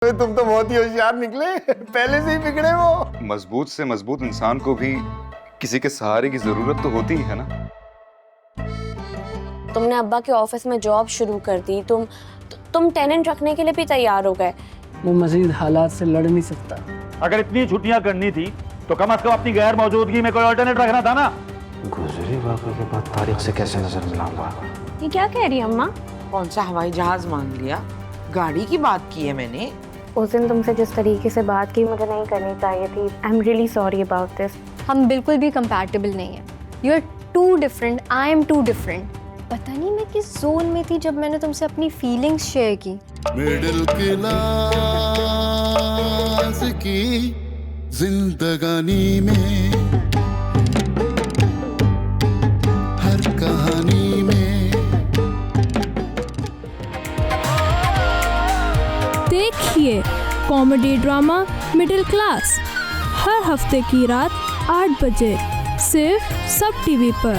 तुम तो बहुत ही होशियार निकले, पहले से ही बिगड़े हो। मजबूत से मजबूत इंसान को भी किसी के सहारे की जरूरत तो होती ही है ना। तुमने अब्बा के ऑफिस में जॉब शुरू कर दी, तुम टेनेंट रखने के लिए भी तैयार हो गए। वो मजीद हालात से लड़ नहीं सकता। अगर इतनी छुट्टियां करनी थी तो कम से कम अपनी गैर मौजूदगी में कोई अल्टरनेट रखना था ना। गुजरे वाक़े के बाद तारीख से कैसे नजर मिलाऊंगा? ये क्या कह रही है अम्मा? कौन सा हवाई जहाज मांग लिया? गाड़ी की बात की है मैंने। उस दिन तुमसे जिस तरीके से बात की मुझे नहीं करनी चाहिए थी। I am really sorry about this. हम बिल्कुल भी कंपैटिबल नहीं है। You are too different, I am too different. पता नहीं मैं किस जोन में थी जब मैंने तुमसे अपनी फीलिंग्स शेयर की। मिडिल क्लास की जिंदगानी में, हर कहानी में। देखिए कॉमेडी ड्रामा मिडिल क्लास हर हफ्ते की रात 8 बजे सिर्फ सब टीवी पर।